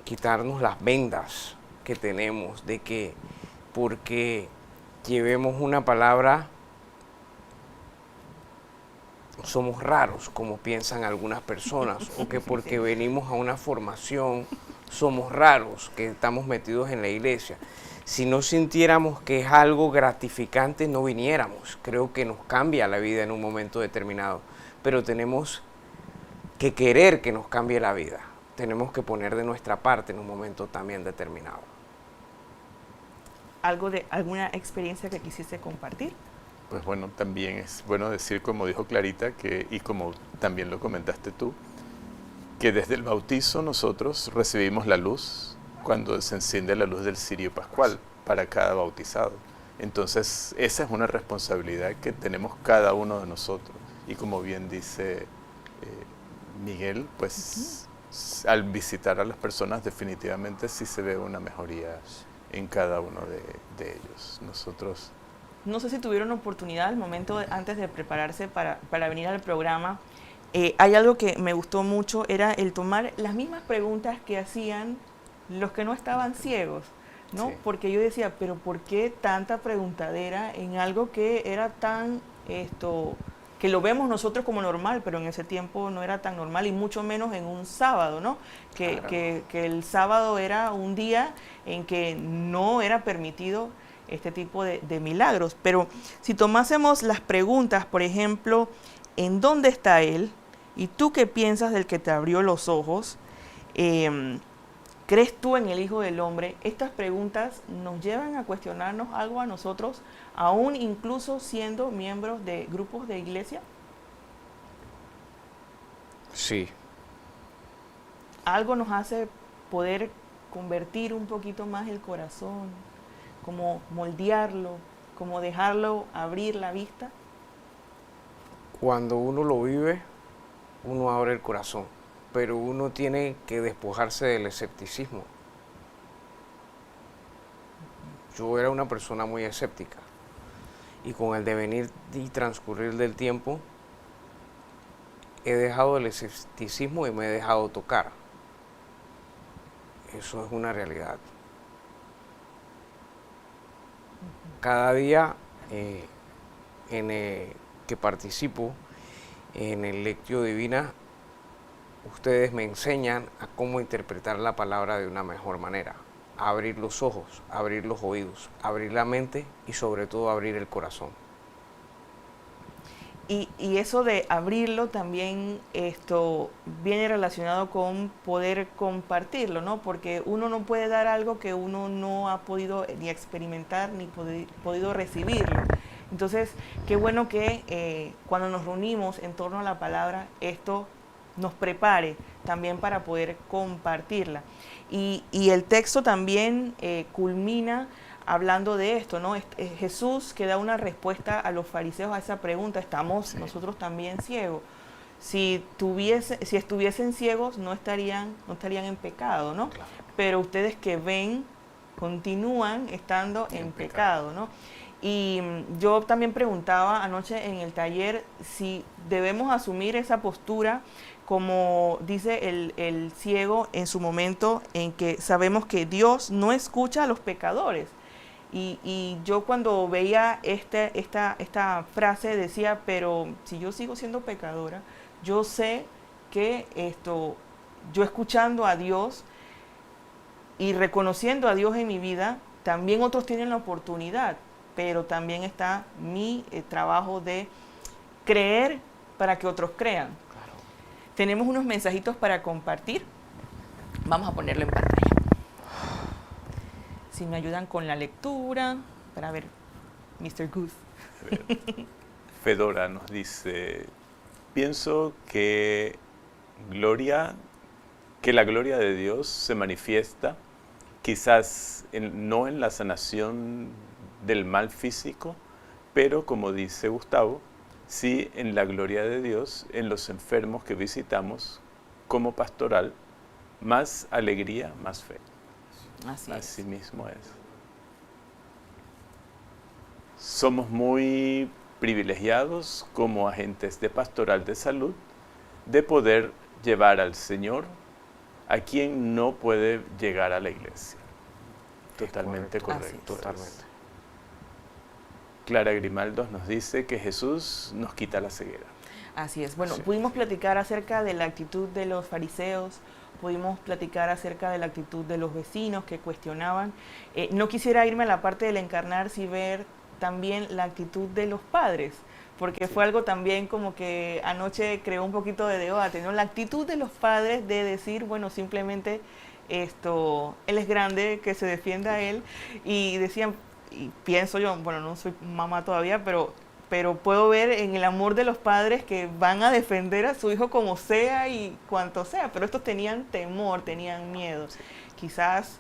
Quitarnos las vendas que tenemos de que porque llevemos una palabra somos raros, como piensan algunas personas, o que porque venimos a una formación somos raros, que estamos metidos en la iglesia. Si no sintiéramos que es algo gratificante, no viniéramos. Creo que nos cambia la vida en un momento determinado, pero tenemos que querer que nos cambie la vida. Tenemos que poner de nuestra parte en un momento también determinado. ¿Alguna experiencia que quisiste compartir? Pues bueno, también es bueno decir, como dijo Clarita, y como también lo comentaste tú, que desde el bautizo nosotros recibimos la luz cuando se enciende la luz del cirio pascual para cada bautizado. Entonces, esa es una responsabilidad que tenemos cada uno de nosotros. Y como bien dice Miguel, pues al visitar a las personas definitivamente sí se ve una mejoría en cada uno de ellos. Nosotros... No sé si tuvieron oportunidad al momento, antes de prepararse para venir al programa, hay algo que me gustó mucho, era el tomar las mismas preguntas que hacían los que no estaban ciegos, ¿no? Sí. Porque yo decía, pero ¿por qué tanta preguntadera en algo que era tan, que lo vemos nosotros como normal, pero en ese tiempo no era tan normal, y mucho menos en un sábado, ¿no? Que el sábado era un día en que no era permitido este tipo de milagros. Pero si tomásemos las preguntas, por ejemplo, ¿en dónde está Él? ¿Y tú qué piensas del que te abrió los ojos? ¿Crees tú en el Hijo del Hombre? Estas preguntas nos llevan a cuestionarnos algo a nosotros, aún incluso siendo miembros de grupos de iglesia. Sí. Algo nos hace poder convertir un poquito más el corazón, como moldearlo, como dejarlo abrir la vista. Cuando uno lo vive, uno abre el corazón, pero uno tiene que despojarse del escepticismo. Yo era una persona muy escéptica y con el devenir y transcurrir del tiempo he dejado el escepticismo y me he dejado tocar. Eso es una realidad. Cada día que participo en el Lectio Divina, ustedes me enseñan a cómo interpretar la palabra de una mejor manera, a abrir los ojos, a abrir los oídos, a abrir la mente y sobre todo a abrir el corazón. Y eso de abrirlo también viene relacionado con poder compartirlo, ¿no? Porque uno no puede dar algo que uno no ha podido ni experimentar ni podido recibirlo. Entonces, qué bueno que cuando nos reunimos en torno a la palabra, esto nos prepare también para poder compartirla. Y el texto también culmina hablando de esto, ¿no? Jesús que da una respuesta a los fariseos a esa pregunta, ¿estamos nosotros también ciegos? Si estuviesen ciegos no estarían en pecado, ¿no? Claro. Pero ustedes que ven continúan estando en pecado, ¿no? Y yo también preguntaba anoche en el taller si debemos asumir esa postura como dice el ciego en su momento en que sabemos que Dios no escucha a los pecadores. Y yo cuando veía esta frase decía, pero si yo sigo siendo pecadora, yo sé que yo escuchando a Dios y reconociendo a Dios en mi vida, también otros tienen la oportunidad, pero también está mi trabajo de creer para que otros crean. Claro. Tenemos unos mensajitos para compartir. Vamos a ponerlo en pantalla. Si me ayudan con la lectura, para ver, Mr. Goose. Fedora nos dice, pienso que la gloria de Dios se manifiesta quizás no en la sanación del mal físico, pero como dice Gustavo, sí en la gloria de Dios, en los enfermos que visitamos como pastoral, más alegría, más fe. Así mismo es. Somos muy privilegiados como agentes de pastoral de salud de poder llevar al Señor a quien no puede llegar a la iglesia. Totalmente correcto. Totalmente. Clara Grimaldos nos dice que Jesús nos quita la ceguera. Así es. Bueno, Sí. pudimos platicar acerca de la actitud de los fariseos, pudimos platicar acerca de la actitud de los vecinos que cuestionaban. No quisiera irme a la parte del encarnar sin ver también la actitud de los padres, porque fue algo también como que anoche creó un poquito de debate, ¿no? La actitud de los padres de decir, bueno, simplemente él es grande, que se defienda a él, y decían, y pienso yo, bueno, no soy mamá todavía, pero puedo ver en el amor de los padres que van a defender a su hijo como sea y cuanto sea, pero estos tenían temor, tenían miedo. Quizás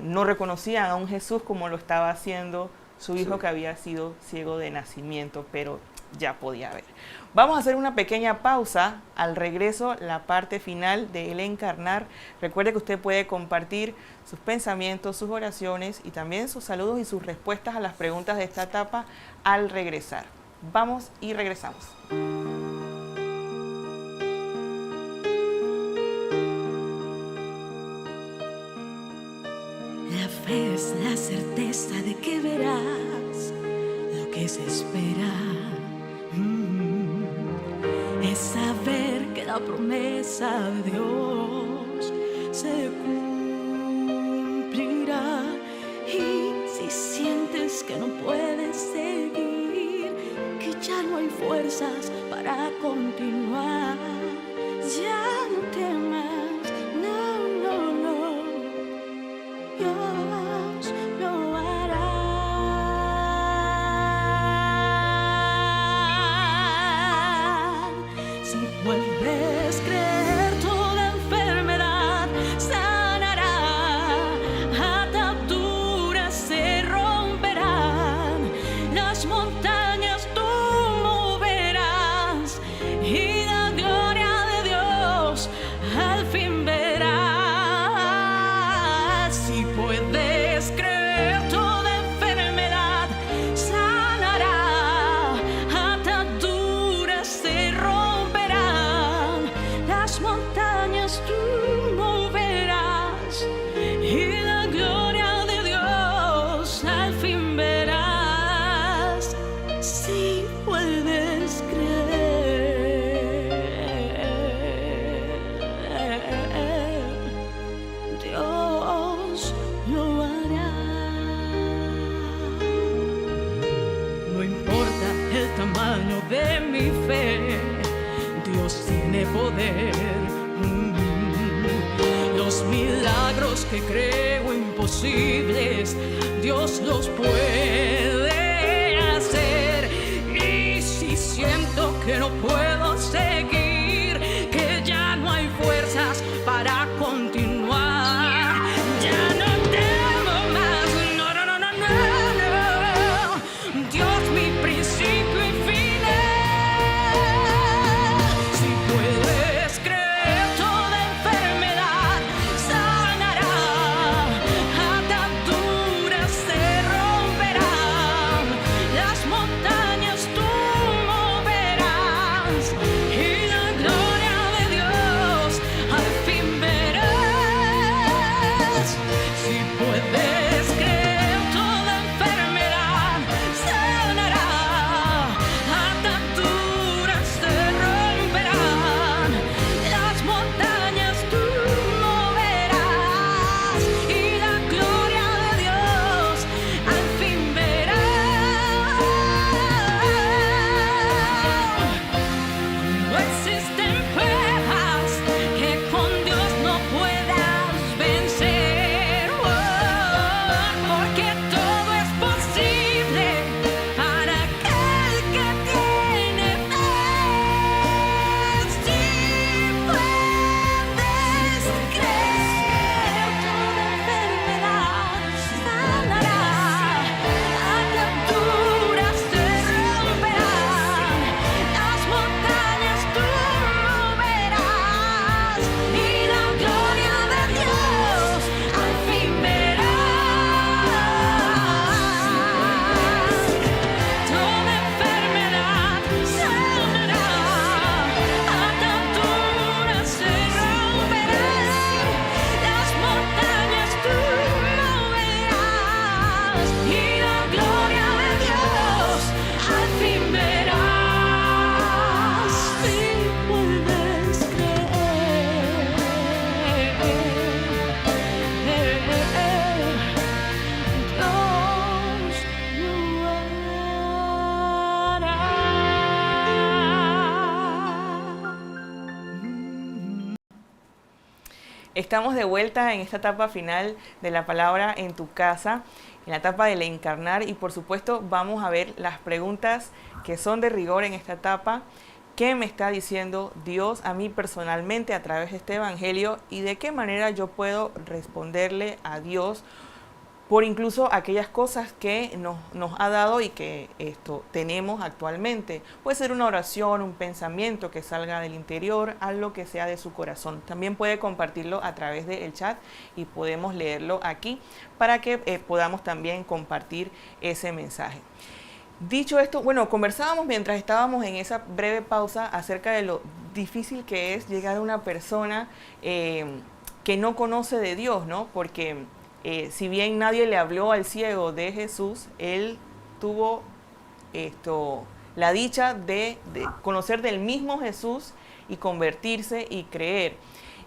no reconocían a un Jesús como lo estaba haciendo su hijo que había sido ciego de nacimiento, pero ya podía ver. Vamos a hacer una pequeña pausa. Al regreso, la parte final de El Encarnar. Recuerde que usted puede compartir sus pensamientos, sus oraciones y también sus saludos y sus respuestas a las preguntas de esta etapa al regresar. Vamos y regresamos. La fe es la certeza de que verás lo que se espera. Es saber que la promesa de Dios se cumplirá. Y si sientes que no puedes seguir, que ya no hay fuerzas para continuar, ya no temas, no, no, no. Dios lo hará. Si vuelves a creer, toda enfermedad sanará, ataduras se romperán, las montañas tú moverás y la gloria de Dios al fin verás. Si puedes creer, toda enfermedad sanará, ataduras se romperán, las montañas tú moverás y la gloria de Dios al fin verás. Si puedes creer, Dios lo hará. No importa el tamaño de mi fe, Dios tiene poder. Los milagros que creo imposibles, Dios los puede hacer. Y si siento que no puedo seguir, que ya no hay fuerzas para continuar, ya no temo más, no, no, no, no, no, no. Dios mi principio y final. Si puedes creer, toda enfermedad sanará, ataduras se romperán, las montañas tú moverás y la gloria de Dios al fin verás. Estamos de vuelta en esta etapa final de la palabra en tu casa, en la etapa del encarnar, y por supuesto vamos a ver las preguntas que son de rigor en esta etapa. ¿Qué me está diciendo Dios a mí personalmente a través de este evangelio y de qué manera yo puedo responderle a Dios por incluso aquellas cosas que nos ha dado y que tenemos actualmente? Puede ser una oración, un pensamiento que salga del interior, algo que sea de su corazón. También puede compartirlo a través del chat y podemos leerlo aquí para que podamos también compartir ese mensaje. Dicho esto, bueno, conversábamos mientras estábamos en esa breve pausa acerca de lo difícil que es llegar a una persona que no conoce de Dios, ¿no? Porque si bien nadie le habló al ciego de Jesús, él tuvo la dicha de conocer del mismo Jesús y convertirse y creer.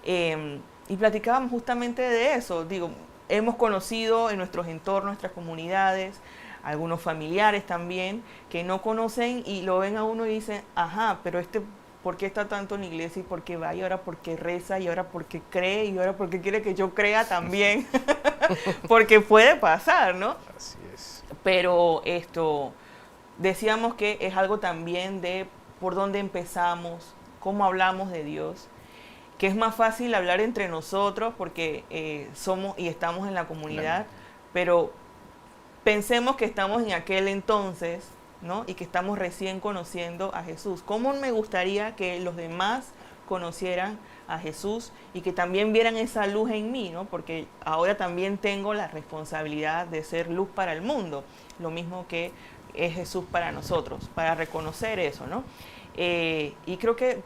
Y platicábamos justamente de eso. Digo, hemos conocido en nuestros entornos, nuestras comunidades, algunos familiares también, que no conocen y lo ven a uno y dicen, ajá, pero ¿por qué está tanto en la iglesia y por qué va y ahora por qué reza y ahora por qué cree y ahora por qué quiere que yo crea también? Porque puede pasar, ¿no? Así es. Pero decíamos que es algo también de por dónde empezamos, cómo hablamos de Dios, que es más fácil hablar entre nosotros porque somos y estamos en la comunidad, pero pensemos que estamos en aquel entonces, ¿no? Y que estamos recién conociendo a Jesús. ¿Cómo me gustaría que los demás conocieran a Jesús y que también vieran esa luz en mí, ¿no? Porque ahora también tengo la responsabilidad de ser luz para el mundo, lo mismo que es Jesús para nosotros, para reconocer eso, ¿no? Y creo que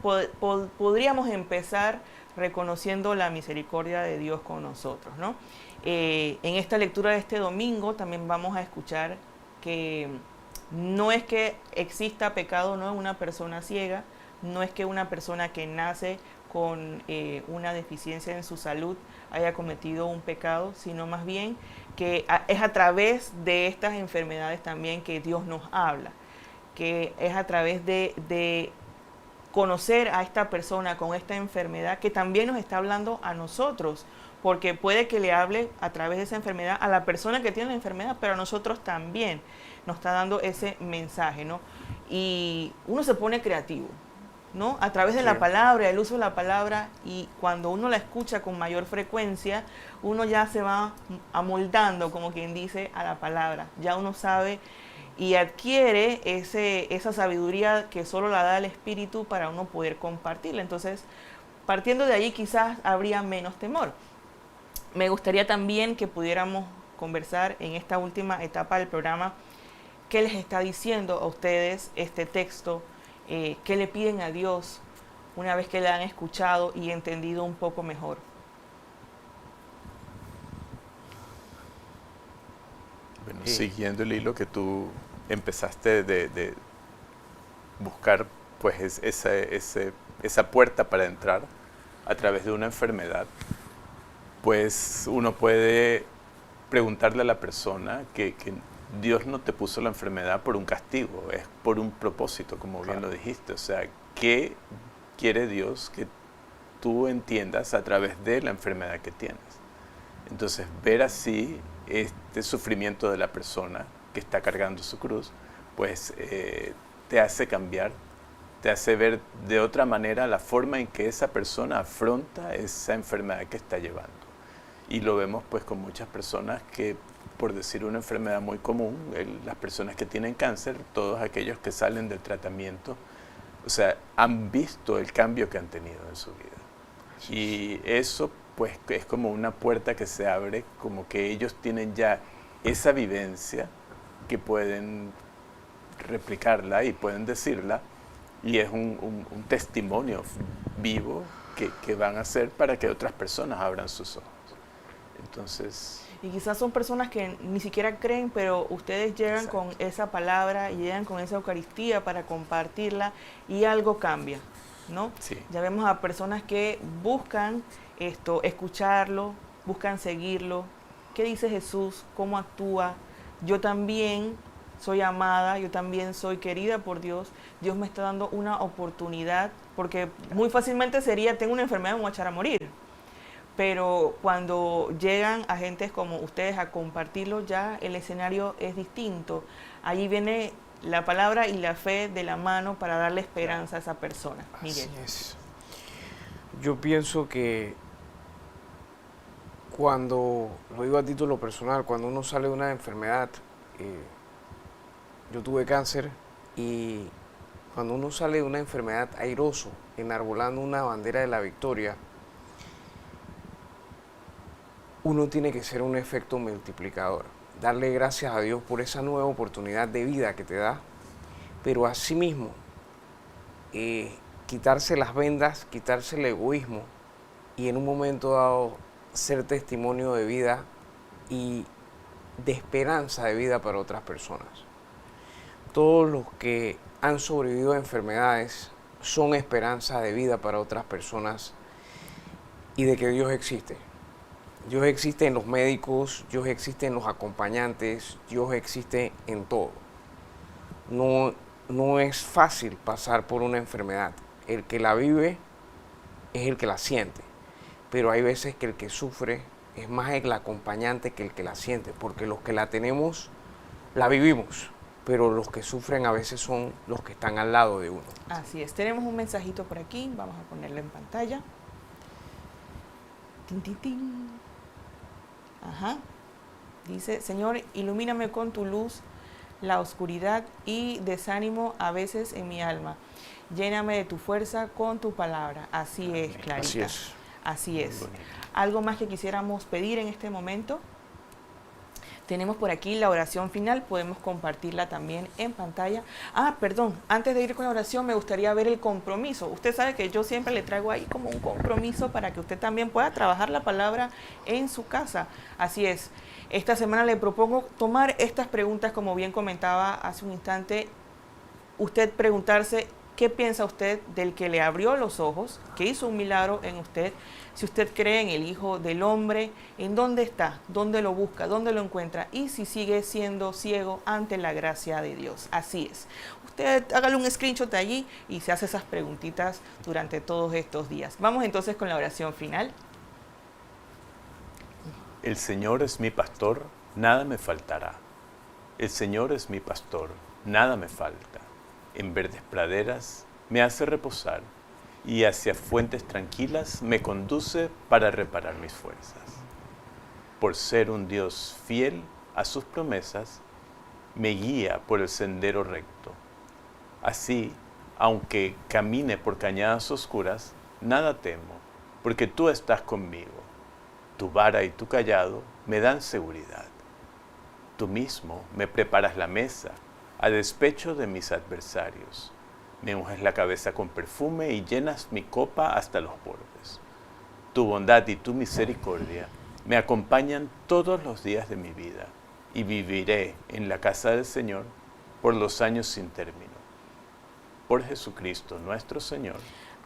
podríamos empezar reconociendo la misericordia de Dios con nosotros, ¿no? En esta lectura de este domingo también vamos a escuchar que no es que exista pecado, ¿no?, en una persona ciega, no es que una persona que nace con una deficiencia en su salud haya cometido un pecado, sino más bien que es a través de estas enfermedades también que Dios nos habla, que es a través de conocer a esta persona con esta enfermedad que también nos está hablando a nosotros, porque puede que le hable a través de esa enfermedad a la persona que tiene la enfermedad, pero a nosotros también nos está dando ese mensaje, ¿no? Y uno se pone creativo, ¿no? A través de la palabra, el uso de la palabra, y cuando uno la escucha con mayor frecuencia, uno ya se va amoldando, como quien dice, a la palabra. Ya uno sabe y adquiere esa sabiduría que solo la da el Espíritu para uno poder compartirla. Entonces, partiendo de ahí quizás habría menos temor. Me gustaría también que pudiéramos conversar en esta última etapa del programa qué les está diciendo a ustedes este texto, qué le piden a Dios una vez que le han escuchado y entendido un poco mejor. Bueno, siguiendo el hilo que tú empezaste de buscar, pues esa puerta para entrar a través de una enfermedad, pues uno puede preguntarle a la persona que Dios no te puso la enfermedad por un castigo, es por un propósito, como bien lo dijiste. O sea, ¿qué quiere Dios que tú entiendas a través de la enfermedad que tienes? Entonces, ver así este sufrimiento de la persona que está cargando su cruz, pues te hace cambiar, te hace ver de otra manera la forma en que esa persona afronta esa enfermedad que está llevando. Y lo vemos pues con muchas personas que, por decir una enfermedad muy común, las personas que tienen cáncer, todos aquellos que salen del tratamiento, o sea, han visto el cambio que han tenido en su vida. Y eso pues es como una puerta que se abre, como que ellos tienen ya esa vivencia que pueden replicarla y pueden decirla, y es un testimonio vivo que van a hacer para que otras personas abran sus ojos. Entonces, y quizás son personas que ni siquiera creen, pero ustedes llegan con esa palabra y llegan con esa Eucaristía para compartirla y algo cambia, ¿no? Sí. Ya vemos a personas que buscan escucharlo, buscan seguirlo. ¿Qué dice Jesús? ¿Cómo actúa? Yo también soy amada, yo también soy querida por Dios. Dios me está dando una oportunidad, porque muy fácilmente sería, tengo una enfermedad, me voy a echar a morir. pero cuando llegan agentes como ustedes a compartirlo, ya el escenario es distinto. Allí viene la palabra y la fe de la mano para darle esperanza a esa persona. Miguel. Así es. Yo pienso que cuando, lo digo a título personal, cuando uno sale de una enfermedad, yo tuve cáncer, y cuando uno sale de una enfermedad airoso, enarbolando una bandera de la victoria, uno tiene que ser un efecto multiplicador, darle gracias a Dios por esa nueva oportunidad de vida que te da, pero asimismo quitarse las vendas, quitarse el egoísmo y en un momento dado ser testimonio de vida y de esperanza de vida para otras personas. Todos los que han sobrevivido a enfermedades son esperanza de vida para otras personas y de que Dios existe. Dios existe en los médicos, Dios existe en los acompañantes, Dios existe en todo. No es fácil pasar por una enfermedad. El que la vive es el que la siente, pero hay veces que el que sufre es más el acompañante que el que la siente, porque los que la tenemos, la vivimos, pero los que sufren a veces son los que están al lado de uno. Así es, tenemos un mensajito por aquí, vamos a ponerlo en pantalla. Tin, tin, tin. Ajá. Dice, Señor, ilumíname con tu luz la oscuridad y desánimo a veces en mi alma. Lléname de tu fuerza con tu palabra. Así es, Clarita. Así es. Así es. ¿Algo más que quisiéramos pedir en este momento? Tenemos por aquí la oración final, podemos compartirla también en pantalla. Ah, perdón, antes de ir con la oración me gustaría ver el compromiso. Usted sabe que yo siempre le traigo ahí como un compromiso para que usted también pueda trabajar la palabra en su casa. Así es, esta semana le propongo tomar estas preguntas, como bien comentaba hace un instante, usted preguntarse qué piensa usted del que le abrió los ojos, que hizo un milagro en usted. Si usted cree en el Hijo del Hombre, ¿en dónde está? ¿Dónde lo busca? ¿Dónde lo encuentra? Y si sigue siendo ciego ante la gracia de Dios. Así es. Usted hágale un screenshot de allí y se hace esas preguntitas durante todos estos días. Vamos entonces con la oración final. El Señor es mi pastor, nada me faltará. El Señor es mi pastor, nada me falta. En verdes praderas me hace reposar, y hacia fuentes tranquilas me conduce para reparar mis fuerzas. Por ser un Dios fiel a sus promesas, me guía por el sendero recto. Así, aunque camine por cañadas oscuras, nada temo, porque tú estás conmigo. Tu vara y tu cayado me dan seguridad. Tú mismo me preparas la mesa a despecho de mis adversarios. Me unges la cabeza con perfume y llenas mi copa hasta los bordes. Tu bondad y tu misericordia me acompañan todos los días de mi vida y viviré en la casa del Señor por los años sin término. Por Jesucristo nuestro Señor.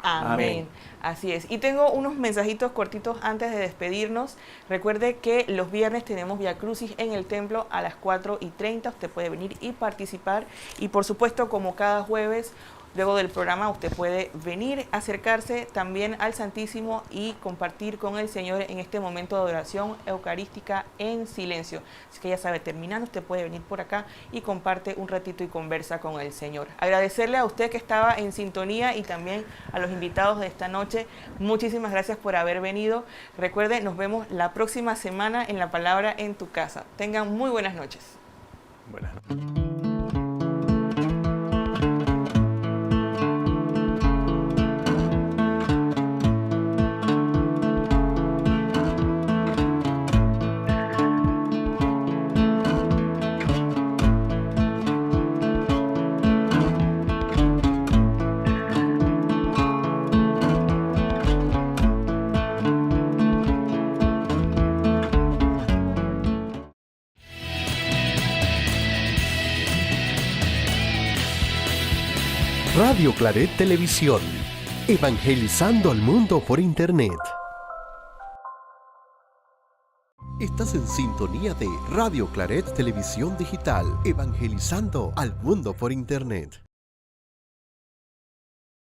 Amén. Así es. Y tengo unos mensajitos cortitos antes de despedirnos. Recuerde que los viernes tenemos Vía Crucis en el templo a las 4:30. Usted puede venir y participar. Y por supuesto, como cada jueves, luego del programa, usted puede venir, acercarse también al Santísimo y compartir con el Señor en este momento de adoración eucarística en silencio. Así que ya sabe, terminando, usted puede venir por acá y comparte un ratito y conversa con el Señor. Agradecerle a usted que estaba en sintonía y también a los invitados de esta noche. Muchísimas gracias por haber venido. Recuerde, nos vemos la próxima semana en La Palabra en tu Casa. Tengan muy buenas noches. Buenas noches. Radio Claret Televisión, evangelizando al mundo por Internet. Estás en sintonía de Radio Claret Televisión Digital, evangelizando al mundo por Internet.